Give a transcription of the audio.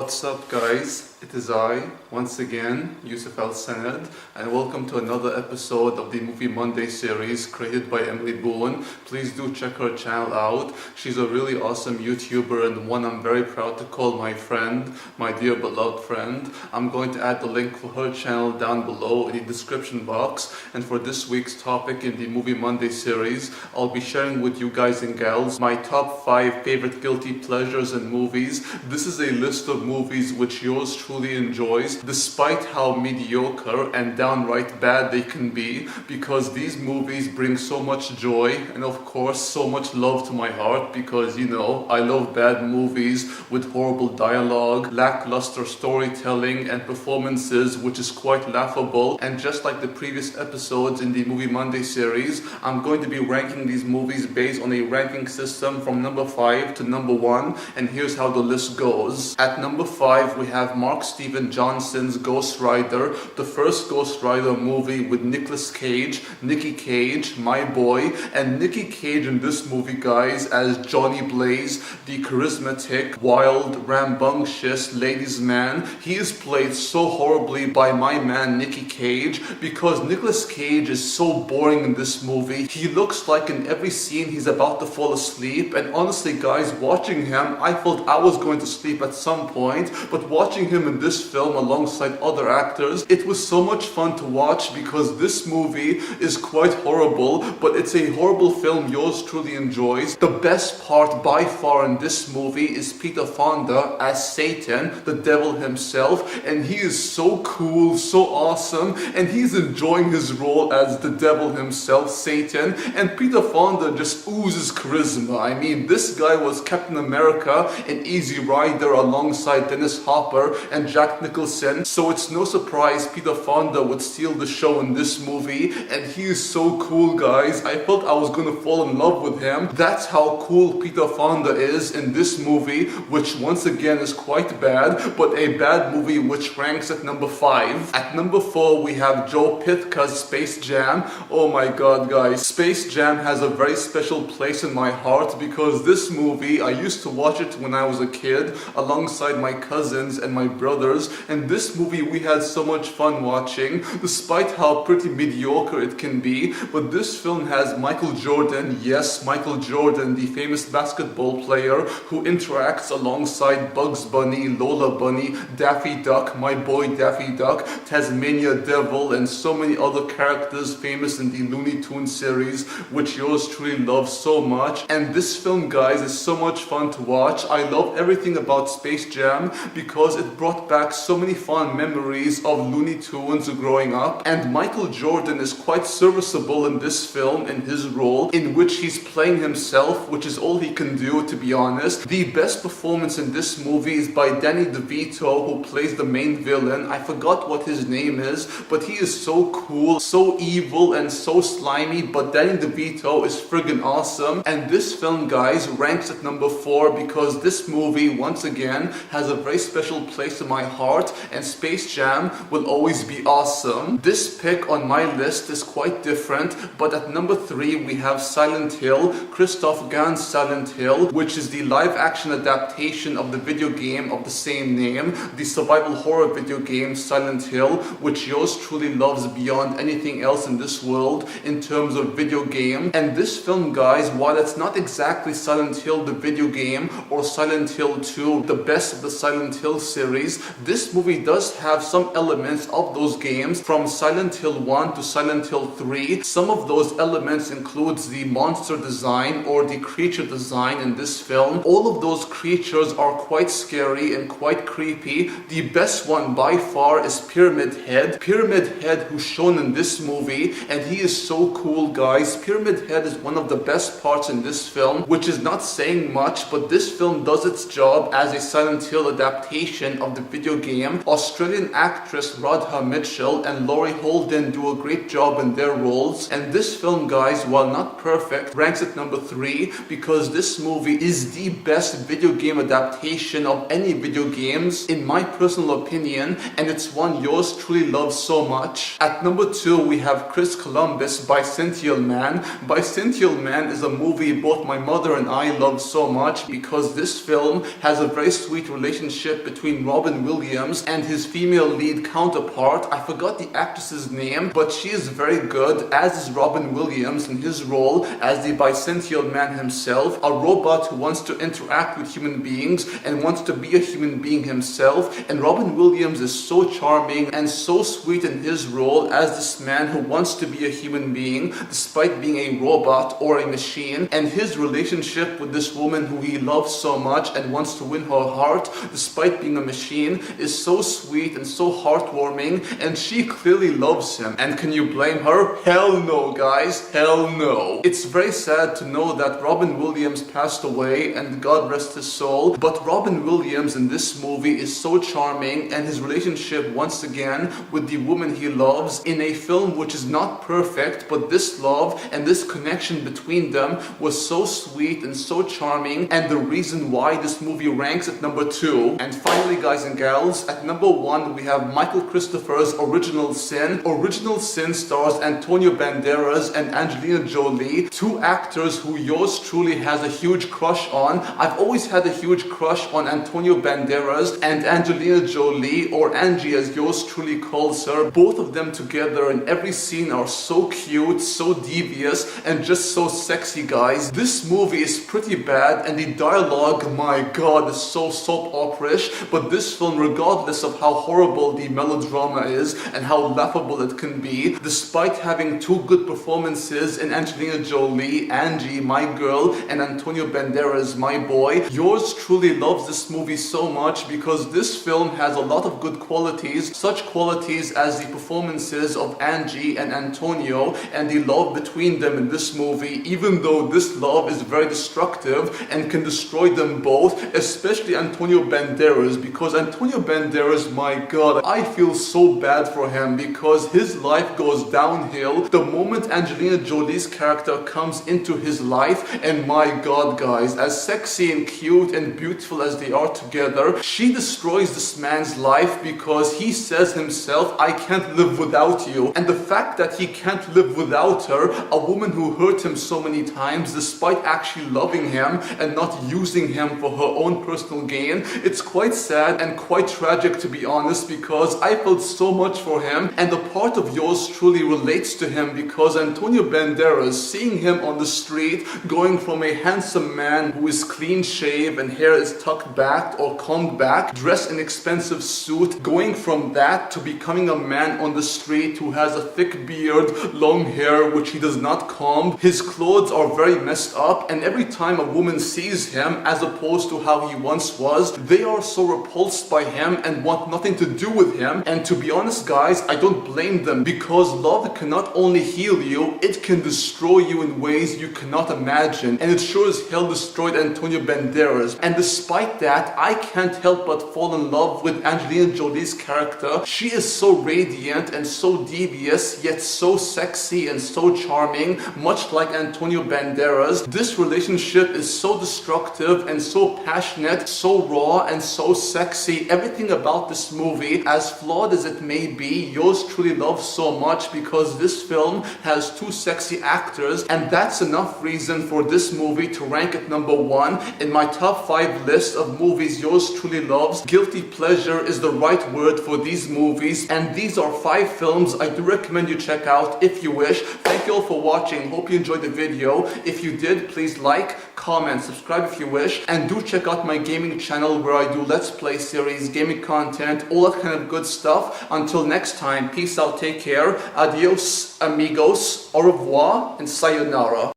What's up, guys? It is I, once again, Yusuf Al-Sanad, and welcome to another episode of the Movie Monday series created by Emily Boone. Please do check her channel out. She's a really awesome YouTuber and one I'm very proud to call my friend, my dear beloved friend. I'm going to add the link for her channel down below in the description box. And for this week's topic in the Movie Monday series, I'll be sharing with you guys and gals my top 5 favorite guilty pleasures in movies. This is a list of movies which yours truly enjoys, despite how mediocre and downright bad they can be, because these movies bring so much joy and of course so much love to my heart, because you know I love bad movies with horrible dialogue, lackluster storytelling and performances which is quite laughable. And just like the previous episodes in the Movie Monday series, I'm going to be ranking these movies based on a ranking system from number 5 to number 1, and here's how the list goes. At number 5 we have Mark Steven Johnson's Ghost Rider, the first Ghost Rider movie with Nicolas Cage, Nicky Cage, my boy, and Nicky Cage in this movie, guys, as Johnny Blaze, the charismatic, wild, rambunctious ladies' man. He is played so horribly by my man Nicky Cage, because Nicolas Cage is so boring in this movie. He looks like in every scene he's about to fall asleep, and honestly guys, watching him, I felt I was going to sleep at some point, but watching him in this film alongside other actors, it was so much fun to watch, because this movie is quite horrible, but it's a horrible film yours truly enjoys. The best part by far in this movie is Peter Fonda as Satan, the devil himself, and he is so cool, so awesome, and he's enjoying his role as the devil himself, Satan, and Peter Fonda just oozes charisma. I mean, this guy was Captain America in Easy Rider alongside Dennis Hopper and Jack Nicholson, so it's no surprise Peter Fonda would steal the show in this movie, and he is so cool, guys. I felt I was gonna fall in love with him. That's how cool Peter Fonda is in this movie, which once again is quite bad, but a bad movie which ranks at number 5. At number 4 we have Joe Pytka's Space Jam. Oh my god, guys, Space Jam has a very special place in my heart, because this movie, I used to watch it when I was a kid alongside my cousins and my brothers, and this movie we had so much fun watching, despite how pretty mediocre it can be. But this film has Michael Jordan, yes, Michael Jordan, the famous basketball player who interacts alongside Bugs Bunny, Lola Bunny, Daffy Duck, my boy Daffy Duck, Tasmania Devil, and so many other characters famous in the Looney Tunes series, which yours truly loves so much. And this film, guys, is so much fun to watch. I love everything about Space Jam because it brought back so many fond memories of Looney Tunes growing up, and Michael Jordan is quite serviceable in this film in his role, in which he's playing himself, which is all he can do, to be honest. The best performance in this movie is by Danny DeVito, who plays the main villain. I forgot what his name is, but he is so cool, so evil, and so slimy, but Danny DeVito is friggin' awesome. And this film, guys, ranks at number 4 because this movie, once again, has a very special place in my heart, and Space Jam will always be awesome. This pick on my list is quite different, but at number 3 we have Silent Hill, Christoph Gans' Silent Hill, which is the live-action adaptation of the video game of the same name, the survival horror video game Silent Hill, which yours truly loves beyond anything else in this world in terms of video game. And this film, guys, while it's not exactly Silent Hill the video game or Silent Hill 2, the best of the Silent Hill series, this movie does have some elements of those games from Silent Hill 1 to Silent Hill 3. Some of those elements includes the monster design or the creature design in this film. All of those creatures are quite scary and quite creepy. The best one by far is Pyramid Head. Pyramid Head, who's shown in this movie, and he is so cool, guys. Pyramid Head is one of the best parts in this film, which is not saying much, but this film does its job as a Silent Hill adaptation of the video game. Australian actress Radha Mitchell and Laurie Holden do a great job in their roles, and this film, guys, while not perfect, ranks at number 3 because this movie is the best video game adaptation of any video games in my personal opinion, and it's one yours truly loves so much. At number 2 we have Chris Columbus' Bicentennial Man. Bicentennial Man is a movie both my mother and I love so much because this film has a very sweet relationship relationship between Robin Williams and his female lead counterpart. I forgot the actress's name, but she is very good, as is Robin Williams in his role as the bisentient man himself, a robot who wants to interact with human beings and wants to be a human being himself. And Robin Williams is so charming and so sweet in his role as this man who wants to be a human being despite being a robot or a machine. And his relationship with this woman who he loves so much and wants to win her heart despite being a machine is so sweet and so heartwarming, and she clearly loves him. And can you blame her? Hell no, guys, hell no. It's very sad to know that Robin Williams passed away, and God rest his soul, but Robin Williams in this movie is so charming, and his relationship once again with the woman he loves in a film which is not perfect, but this love and this connection between them was so sweet and so charming, and the reason why this movie ranks at number 2. And finally, guys and gals, at number 1 we have Michael Christopher's Original Sin. Original Sin stars Antonio Banderas and Angelina Jolie, two actors who yours truly has a huge crush on. I've always had a huge crush on Antonio Banderas and Angelina Jolie, or Angie as yours truly calls her. Both of them together in every scene are so cute, so devious, and just so sexy, guys. This movie is pretty bad, and the dialogue, my god, is so soap opera-ish, but this film, regardless of how horrible the melodrama is and how laughable it can be, despite having two good performances in Angelina Jolie, Angie, my girl, and Antonio Banderas, my boy, yours truly loves this movie so much because this film has a lot of good qualities, such qualities as the performances of Angie and Antonio and the love between them in this movie, even though this love is very destructive and can destroy them both, especially Antonio Banderas, because Antonio Banderas, my god, I feel so bad for him because his life goes downhill the moment Angelina Jolie's character comes into his life. And my god, guys, as sexy and cute and beautiful as they are together, she destroys this man's life because he says himself, I can't live without you. And the fact that he can't live without her, a woman who hurt him so many times despite actually loving him and not using him for her own personal gain, it's quite sad and quite tragic, to be honest, because I felt so much for him, and a part of yours truly relates to him because Antonio Banderas, seeing him on the street going from a handsome man who is clean shaved and hair is tucked back or combed back, dressed in expensive suit, going from that to becoming a man on the street who has a thick beard, long hair which he does not comb, his clothes are very messed up, and every time a woman sees him as opposed to how he once was, they are so repulsed by him and want nothing to do with him. And to be honest, guys, I don't blame them because love can not only heal you, it can destroy you in ways you cannot imagine, and it sure as hell destroyed Antonio Banderas. And despite that, I can't help but fall in love with Angelina Jolie's character. She is so radiant and so devious, yet so sexy and so charming, much like Antonio Banderas. This relationship is so destructive and so passionate, so raw and so sexy. Everything about this movie, as flawed as it may be, yours truly loves so much because this film has two sexy actors, and that's enough reason for this movie to rank at number 1 in my top 5 list of movies yours truly loves. Guilty pleasure is the right word for these movies, and these are 5 films I do recommend you check out if you wish. Thank you all for watching. Hope you enjoyed the video. If you did, please like, comment, subscribe if you wish, and do check out my gaming channel where I do Let's Play series, gaming content, all that kind of good stuff. Until next time, peace out, take care, adios, amigos, au revoir, and sayonara.